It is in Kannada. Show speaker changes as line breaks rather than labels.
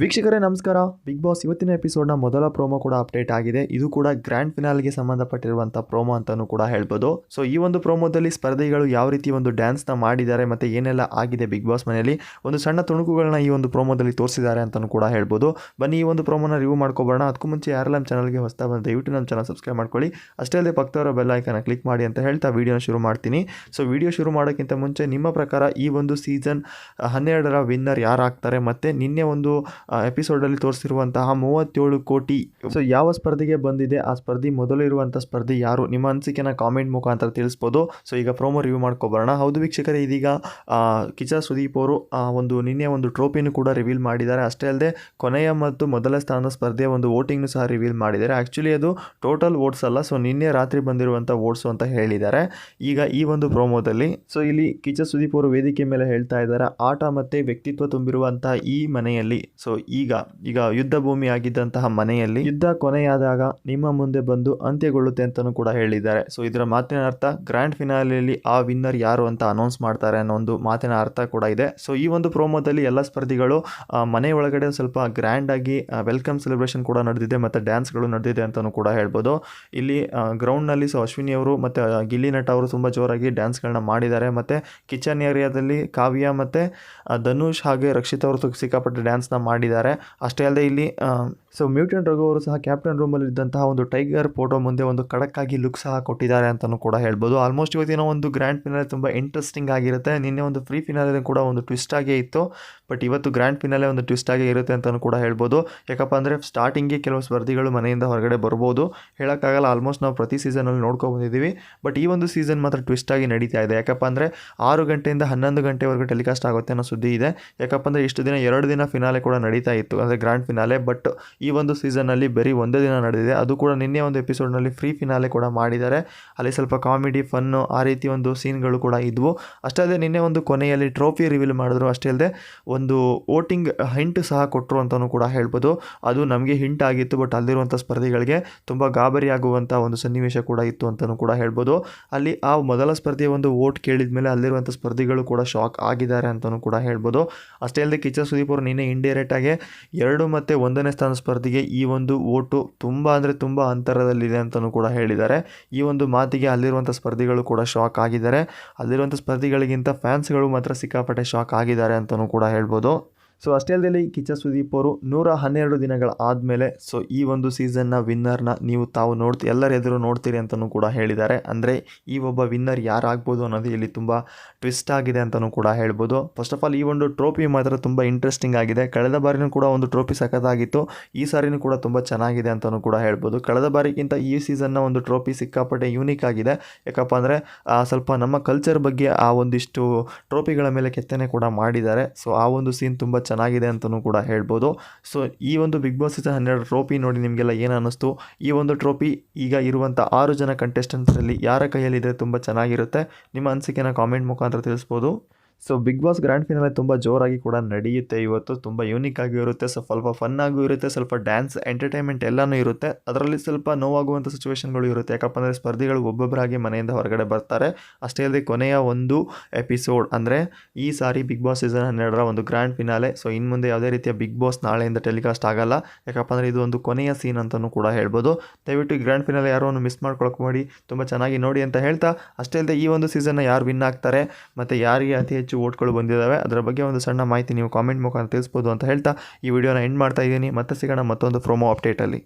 ವೀಕ್ಷಕರೇ ನಮಸ್ಕಾರ. ಬಿಗ್ ಬಾಸ್ ಇವತ್ತಿನ ಎಪಿಸೋಡ್ನ ಮೊದಲ ಪ್ರೋಮೋ ಕೂಡ ಅಪ್ಡೇಟ್ ಆಗಿದೆ. ಇದು ಕೂಡ ಗ್ರ್ಯಾಂಡ್ ಫಿನಾಲ್ಗೆ ಸಂಬಂಧಪಟ್ಟಿರುವಂಥ ಪ್ರೋಮೋ ಅಂತಲೂ ಕೂಡ ಹೇಳ್ಬೋದು. ಸೊ ಈ ಒಂದು ಪ್ರೋಮೋದಲ್ಲಿ ಸ್ಪರ್ಧಿಗಳು ಯಾವ ರೀತಿ ಒಂದು ಡ್ಯಾನ್ಸ್ನ ಮಾಡಿದ್ದಾರೆ ಮತ್ತು ಏನೆಲ್ಲ ಆಗಿದೆ ಬಿಗ್ ಬಾಸ್ ಮನೆಯಲ್ಲಿ ಒಂದು ಸಣ್ಣ ತುಣುಕುಗಳನ್ನ ಈ ಒಂದು ಪ್ರೋಮೋದಲ್ಲಿ ತೋರಿಸಿದ್ದಾರೆ ಅಂತಲೂ ಕೂಡ ಹೇಳ್ಬೋದು. ಬನ್ನಿ ಈ ಒಂದು ಪ್ರೋಮೋನ ರಿವ್ಯೂ ಮಾಡ್ಕೊಬೋಣ. ಅದಕ್ಕೂ ಮುಂಚೆ ಯಾರೆಲ್ಲ ನಮ್ಮ ಚಾನಲ್ಗೆ ಹೊಸದಾಗಿ ಬಂದ ದಯವಿಟ್ಟು ನಮ್ಮ ಚಾನಲ್ ಸಬ್ಸ್ಕ್ರೈಬ್ ಮಾಡ್ಕೊಳ್ಳಿ. ಅಷ್ಟೇ ಅಲ್ಲದೆ ಪಕ್ಕದವರ ಬೆಲ್ ಐಕಾನ್ ಕ್ಲಿಕ್ ಮಾಡಿ ಅಂತ ಹೇಳ್ತಾ ವೀಡಿಯೋನ ಶುರು ಮಾಡ್ತೀನಿ. ಸೊ ವಿಡಿಯೋ ಶುರು ಮಾಡೋಕ್ಕಿಂತ ಮುಂಚೆ ನಿಮ್ಮ ಪ್ರಕಾರ ಈ ಒಂದು ಸೀಸನ್ 12ರ ವಿನ್ನರ್ ಯಾರಾಗ್ತಾರೆ ಮತ್ತು ನಿನ್ನೆ ಒಂದು ಎಪಿಸೋಡಲ್ಲಿ ತೋರಿಸಿರುವಂತಹ 37 ಕೋಟಿ ಸೊ ಯಾವ ಸ್ಪರ್ಧೆಗೆ ಬಂದಿದೆ, ಆ ಸ್ಪರ್ಧಿ ಮೊದಲು ಇರುವಂಥ ಸ್ಪರ್ಧಿ ಯಾರು, ನಿಮ್ಮ ಅನಿಸಿಕೆನ ಕಾಮೆಂಟ್ ಮುಖಾಂತರ ತಿಳಿಸ್ಬೋದು. ಸೊ ಈಗ ಪ್ರೋಮೋ ರಿವ್ಯೂ ಮಾಡ್ಕೊಬರೋಣ. ಹೌದು ವೀಕ್ಷಕರೇ, ಇದೀಗ ಕಿಚ್ಚ ಸುದೀಪ್ ಅವರು ನಿನ್ನೆ ಒಂದು ಟ್ರೋಫಿನೂ ಕೂಡ ರಿವೀಲ್ ಮಾಡಿದ್ದಾರೆ. ಅಷ್ಟೇ ಅಲ್ಲದೆ ಕೊನೆಯ ಮತ್ತು ಮೊದಲ ಸ್ಥಾನದ ಸ್ಪರ್ಧೆಯ ಒಂದು ವೋಟಿಂಗ್ನು ಸಹ ರಿವೀಲ್ ಮಾಡಿದ್ದಾರೆ. ಆ್ಯಕ್ಚುಲಿ ಅದು ಟೋಟಲ್ ವೋಟ್ಸ್ ಅಲ್ಲ, ಸೊ ನಿನ್ನೆ ರಾತ್ರಿ ಬಂದಿರುವಂಥ ವೋಟ್ಸು ಅಂತ ಹೇಳಿದ್ದಾರೆ ಈಗ ಈ ಒಂದು ಪ್ರೋಮೋದಲ್ಲಿ. ಸೊ ಇಲ್ಲಿ ಕಿಚ್ಚ ಸುದೀಪ್ ಅವರು ವೇದಿಕೆ ಮೇಲೆ ಹೇಳ್ತಾ ಇದ್ದಾರೆ, ಆಟ ಮತ್ತು ವ್ಯಕ್ತಿತ್ವ ತುಂಬಿರುವಂತಹ ಈ ಮನೆಯಲ್ಲಿ, ಸೊ ಈಗ ಯುದ್ಧ ಭೂಮಿ ಆಗಿದ್ದಂತಹ ಮನೆಯಲ್ಲಿ ಯುದ್ಧ ಕೊನೆಯಾದಾಗ ನಿಮ್ಮ ಮುಂದೆ ಬಂದು ಅಂತ್ಯಗೊಳ್ಳುತ್ತೆ ಅಂತಲೂ ಕೂಡ ಹೇಳಿದ್ದಾರೆ. ಸೊ ಇದರ ಮಾತಿನ ಅರ್ಥ ಗ್ರ್ಯಾಂಡ್ ಫಿನಾಲೆಯಲ್ಲಿ ಆ ವಿನ್ನರ್ ಯಾರು ಅಂತ ಅನೌನ್ಸ್ ಮಾಡ್ತಾರೆ ಅನ್ನೋ ಒಂದು ಮಾತಿನ ಅರ್ಥ ಕೂಡ ಇದೆ. ಸೊ ಈ ಒಂದು ಪ್ರೋಮೋದಲ್ಲಿ ಎಲ್ಲ ಸ್ಪರ್ಧಿಗಳು ಮನೆ ಒಳಗಡೆ ಸ್ವಲ್ಪ ಗ್ರ್ಯಾಂಡ್ ಆಗಿ ವೆಲ್ಕಮ್ ಸೆಲೆಬ್ರೇಷನ್ ಕೂಡ ನಡೆದಿದೆ ಮತ್ತು ಡ್ಯಾನ್ಸ್ಗಳು ನಡೆದಿದೆ ಅಂತಲೂ ಕೂಡ ಹೇಳ್ಬೋದು. ಇಲ್ಲಿ ಗ್ರೌಂಡ್ನಲ್ಲಿ ಸೊ ಅಶ್ವಿನಿ ಅವರು ಮತ್ತು ಗಿಲ್ಲಿ ನಟ ಅವರು ತುಂಬ ಜೋರಾಗಿ ಡ್ಯಾನ್ಸ್ಗಳನ್ನ ಮಾಡಿದ್ದಾರೆ. ಮತ್ತು ಕಿಚನ್ ಏರಿಯಾದಲ್ಲಿ ಕಾವ್ಯ ಮತ್ತು ಧನುಷ್ ಹಾಗೆ ರಕ್ಷಿತ್ ಅವರು ಸಿಕ್ಕಾಪಟ್ಟೆ ಡ್ಯಾನ್ಸ್ನ ಮಾಡಿದ್ದಾರೆ. ಅಷ್ಟೇ ಅಲ್ಲದೆ ಇಲ್ಲಿ ಸೊ ಮ್ಯೂಟೆಂಟ್ ರಘು ಅವರು ಸಹ ಕ್ಯಾಪ್ಟನ್ ರೂಮಲ್ಲಿ ಇದ್ದಂತಹ ಒಂದು ಟೈಗರ್ ಫೋಟೋ ಮುಂದೆ ಒಂದು ಖಡಕ್ಕಾಗಿ ಲುಕ್ ಸಹ ಕೊಟ್ಟಿದ್ದಾರೆ ಅಂತಲೂ ಕೂಡ ಹೇಳ್ಬೋದು. ಆಲ್ಮೋಸ್ಟ್ ಇವತ್ತಿನ ಒಂದು ಗ್ರ್ಯಾಂಡ್ ಫಿನಾಲೆ ತುಂಬ ಇಂಟ್ರೆಸ್ಟಿಂಗ್ ಆಗಿರುತ್ತೆ. ನಿನ್ನೆ ಒಂದು ಫ್ರೀ ಫಿನಾಲೆ ಕೂಡ ಒಂದು ಟ್ವಿಸ್ಟ್ ಆಗೇ ಇತ್ತು, ಬಟ್ ಇವತ್ತು ಗ್ರ್ಯಾಂಡ್ ಫಿನಾಲೆ ಒಂದು ಟ್ವಿಸ್ಟ್ ಆಗೇ ಇರುತ್ತೆ ಅಂತಲೂ ಕೂಡ ಹೇಳ್ಬೋದು. ಯಾಕಪ್ಪ ಅಂದರೆ ಸ್ಟಾರ್ಟಿಂಗ್ಗೆ ಕೆಲವು ಸ್ಪರ್ಧಿಗಳು ಮನೆಯಿಂದ ಹೊರಗಡೆ ಬರ್ಬೋದು, ಹೇಳೋಕ್ಕಾಗಲ್ಲ. ಆಲ್ಮೋಸ್ಟ್ ನಾವು ಪ್ರತಿ ಸೀಸನಲ್ಲಿ ನೋಡ್ಕೊ ಬಂದಿದ್ದೀವಿ, ಬಟ್ ಈ ಒಂದು ಸೀಸನ್ ಮಾತ್ರ ಟ್ವಿಸ್ಟ್ ಆಗಿ ನಡೀತಾ ಇದೆ. ಯಾಕಪ್ಪ ಅಂದರೆ 6 ಗಂಟೆಯಿಂದ 11 ಗಂಟೆವರೆಗೆ ಟೆಲಿಕಾಸ್ಟ್ ಆಗುತ್ತೆ ಅನ್ನೋ ಸುದ್ದಿ ಇದೆ. ಯಾಕಪ್ಪ ಅಂದರೆ ಇಷ್ಟು ದಿನ 2 ದಿನ ಫಿನಾಲೆ ಕೂಡ ನಡೀತಾ ಇತ್ತು, ಅಂದರೆ ಗ್ರ್ಯಾಂಡ್ ಫಿನಾಲೆ. ಬಟ್ ಈ ಒಂದು ಸೀಸನ್ನಲ್ಲಿ ಬರೀ ಒಂದೇ ದಿನ ನಡೆದಿದೆ, ಅದು ಕೂಡ ನಿನ್ನೆ ಒಂದು ಎಪಿಸೋಡ್ನಲ್ಲಿ ಫ್ರೀ ಫಿನಾಲೆ ಕೂಡ ಮಾಡಿದ್ದಾರೆ. ಅಲ್ಲಿ ಸ್ವಲ್ಪ ಕಾಮಿಡಿ ಫನ್ನು ಆ ರೀತಿ ಒಂದು ಸೀನ್ಗಳು ಕೂಡ ಇದ್ವು. ಅಷ್ಟೇ ಅಲ್ಲದೆ ನಿನ್ನೆ ಒಂದು ಕೊನೆಯಲ್ಲಿ ಟ್ರೋಫಿ ರಿವೀಲ್ ಮಾಡಿದ್ರು. ಅಷ್ಟೇ ಅಲ್ಲದೆ ಒಂದು ವೋಟಿಂಗ್ ಹಿಂಟ್ ಸಹ ಕೊಟ್ಟರು ಅಂತಲೂ ಕೂಡ ಹೇಳ್ಬೋದು. ಅದು ನಮಗೆ ಹಿಂಟ್ ಆಗಿತ್ತು, ಬಟ್ ಅಲ್ಲಿರುವಂಥ ಸ್ಪರ್ಧಿಗಳಿಗೆ ತುಂಬ ಗಾಬರಿ ಆಗುವಂಥ ಒಂದು ಸನ್ನಿವೇಶ ಕೂಡ ಇತ್ತು ಅಂತಲೂ ಕೂಡ ಹೇಳ್ಬೋದು. ಅಲ್ಲಿ ಆ ಮೊದಲ ಸ್ಪರ್ಧೆಯ ಒಂದು ವೋಟ್ ಕೇಳಿದ ಮೇಲೆ ಅಲ್ಲಿರುವಂಥ ಸ್ಪರ್ಧಿಗಳು ಕೂಡ ಶಾಕ್ ಆಗಿದ್ದಾರೆ ಅಂತಲೂ ಕೂಡ ಹೇಳ್ಬೋದು. ಅಷ್ಟೇ ಅಲ್ಲದೆ ಕಿಚ್ಚ ಸುದೀಪ್ ಅವರು ನಿನ್ನೆ ಇಂಡೈರೆಕ್ಟಾಗಿ 2 ಮತ್ತು 1ನೇ ಸ್ಥಾನದ ಸ್ಪರ್ಧಿಗೆ ಈ ಒಂದು ವೋಟು ತುಂಬ ಅಂದರೆ ತುಂಬ ಅಂತರದಲ್ಲಿದೆ ಅಂತಲೂ ಕೂಡ ಹೇಳಿದ್ದಾರೆ. ಈ ಒಂದು ಮಾತಿಗೆ ಅಲ್ಲಿರುವಂಥ ಸ್ಪರ್ಧಿಗಳು ಕೂಡ ಶಾಕ್ ಆಗಿದ್ದಾರೆ. ಅಲ್ಲಿರುವಂಥ ಸ್ಪರ್ಧಿಗಳಿಗಿಂತ ಫ್ಯಾನ್ಸ್ಗಳು ಮಾತ್ರ ಸಿಕ್ಕಾಪಟ್ಟೆ ಶಾಕ್ ಆಗಿದ್ದಾರೆ ಅಂತಲೂ ಕೂಡ ಹೇಳ್ಬೋದು. ಸೊ ಅಷ್ಟೇ ಅಲ್ಲದೆ ಕಿಚ್ಚ ಸುದೀಪ್ ಅವರು 112 ದಿನಗಳ ಆದಮೇಲೆ ಸೊ ಈ ಒಂದು ಸೀಸನ್ನ ವಿನ್ನರ್ನ ತಾವು ಎಲ್ಲರ ಎದುರು ನೋಡ್ತೀರಿ ಅಂತಲೂ ಕೂಡ ಹೇಳಿದ್ದಾರೆ. ಅಂದರೆ ಈ ಒಬ್ಬ ವಿನ್ನರ್ ಯಾರಾಗ್ಬೋದು ಅನ್ನೋದು ಇಲ್ಲಿ ತುಂಬ ಟ್ವಿಸ್ಟ್ ಆಗಿದೆ ಅಂತಲೂ ಕೂಡ ಹೇಳ್ಬೋದು. ಫಸ್ಟ್ ಆಫ್ ಆಲ್ ಈ ಒಂದು ಟ್ರೋಫಿ ಮಾತ್ರ ತುಂಬ ಇಂಟ್ರೆಸ್ಟಿಂಗ್ ಆಗಿದೆ. ಕಳೆದ ಬಾರಿನೂ ಕೂಡ ಒಂದು ಟ್ರೋಫಿ ಸಖತ್ತಾಗಿತ್ತು, ಈ ಸಾರಿನೂ ಕೂಡ ತುಂಬ ಚೆನ್ನಾಗಿದೆ ಅಂತಲೂ ಕೂಡ ಹೇಳ್ಬೋದು. ಕಳೆದ ಬಾರಿಗಿಂತ ಈ ಸೀಸನ್ನ ಒಂದು ಟ್ರೋಫಿ ಸಿಕ್ಕಾಪಟ್ಟೆ ಯೂನಿಕ್ ಆಗಿದೆ. ಯಾಕಪ್ಪ ಅಂದರೆ ಸ್ವಲ್ಪ ನಮ್ಮ ಕಲ್ಚರ್ ಬಗ್ಗೆ ಆ ಒಂದಿಷ್ಟು ಟ್ರೋಫಿಗಳ ಮೇಲೆ ಕೆತ್ತನೆ ಕೂಡ ಮಾಡಿದ್ದಾರೆ. ಸೊ ಆ ಒಂದು ಸೀನ್ ತುಂಬ ಚೆನ್ನಾಗಿದೆ ಅಂತಲೂ ಕೂಡ ಹೇಳ್ಬೋದು. ಸೊ ಈ ಒಂದು ಬಿಗ್ ಬಾಸ್ ಸೀಸನ್ 12 ಟ್ರೋಫಿ ನೋಡಿ ನಿಮಗೆಲ್ಲ ಏನು ಅನ್ನಿಸ್ತು? ಈ ಒಂದು ಟ್ರೋಫಿ ಈಗ ಇರುವಂಥ 6 ಜನ ಕಂಟೆಸ್ಟೆಂಟ್ಸಲ್ಲಿ ಯಾರ ಕೈಯಲ್ಲಿದೆ ತುಂಬ ಚೆನ್ನಾಗಿರುತ್ತೆ? ನಿಮ್ಮ ಅನಿಸಿಕೆನ ಕಾಮೆಂಟ್ ಮುಖಾಂತರ ತಿಳಿಸ್ಬೋದು. So Bigg Boss grand finale ತುಂಬ ಜೋರಾಗಿ ಕೂಡ ನಡೆಯುತ್ತೆ ಇವತ್ತು, ತುಂಬ ಯೂನಿಕ್ ಆಗಿ ಇರುತ್ತೆ. ಸ್ವಲ್ಪ ಫನ್ ಆಗೂ ಇರುತ್ತೆ, ಸ್ವಲ್ಪ ಡ್ಯಾನ್ಸ್ ಎಂಟರ್ಟೈನ್ಮೆಂಟ್ ಎಲ್ಲನೂ ಇರುತ್ತೆ. ಅದರಲ್ಲಿ ಸ್ವಲ್ಪ ನೋವಾಗುವಂಥ ಸಿಚುವೇಶನ್ಗಳು ಇರುತ್ತೆ. ಯಾಕಪ್ಪ ಅಂದರೆ ಸ್ಪರ್ಧಿಗಳು ಒಬ್ಬೊಬ್ಬರಾಗಿ ಮನೆಯಿಂದ ಹೊರಗಡೆ ಬರ್ತಾರೆ. ಅಷ್ಟೇ ಅಲ್ಲದೆ ಕೊನೆಯ ಒಂದು ಎಪಿಸೋಡ್ ಅಂದರೆ ಈ ಸಾರಿ ಬಿಗ್ ಬಾಸ್ ಸೀಸನ್ 12ರ ಒಂದು ಗ್ರ್ಯಾಂಡ್ ಫಿನಾಲೆ. ಸೊ ಇನ್ನು ಮುಂದೆ ಯಾವುದೇ ರೀತಿಯ ಬಿಗ್ ಬಾಸ್ ನಾಳೆಯಿಂದ ಟೆಲಿಕಾಸ್ಟ್ ಆಗಲ್ಲ. ಯಾಕಪ್ಪ ಅಂದರೆ ಇದು ಒಂದು ಕೊನೆಯ ಸೀನ್ ಅಂತಲೂ ಕೂಡ ಹೇಳ್ಬೋದು. ದಯವಿಟ್ಟು ಈ ಗ್ರ್ಯಾಂಡ್ ಫಿನಾಲೆ ಯಾರೋ ಮಿಸ್ ಮಾಡ್ಕೊಳಕ್ಕೆ ಮಾಡಿ ತುಂಬ ಚೆನ್ನಾಗಿ ನೋಡಿ ಅಂತ ಹೇಳ್ತಾ, ಅಷ್ಟೇ ಅಲ್ಲದೆ ಈ ಒಂದು ಸೀಸನ್ನ ಯಾರು ವಿನ್ ಆಗ್ತಾರೆ ಮತ್ತು ಯಾರಿಗೆ ಅತಿ ಹೆಚ್ಚು ವೋಟ್ಗಳು ಬಂದಿದ್ದಾವೆ ಅದರ ಬಗ್ಗೆ ಒಂದು ಸಣ್ಣ ಮಾಹಿತಿ ನೀವು ಕಾಮೆಂಟ್ ಮುಖಾಂತರ ತಿಳಿಸ್ಬೋದು ಅಂತ ಹೇಳ್ತಾ ಈ ವಿಡಿಯೋನ ಎಂಡ್ ಮಾಡ್ತಾ ಇದ್ದೀನಿ. ಮತ್ತೆ ಸಿಗೋಣ ಮತ್ತೊಂದು ಪ್ರೋಮೋ ಅಪ್ಡೇಟಲ್ಲಿ.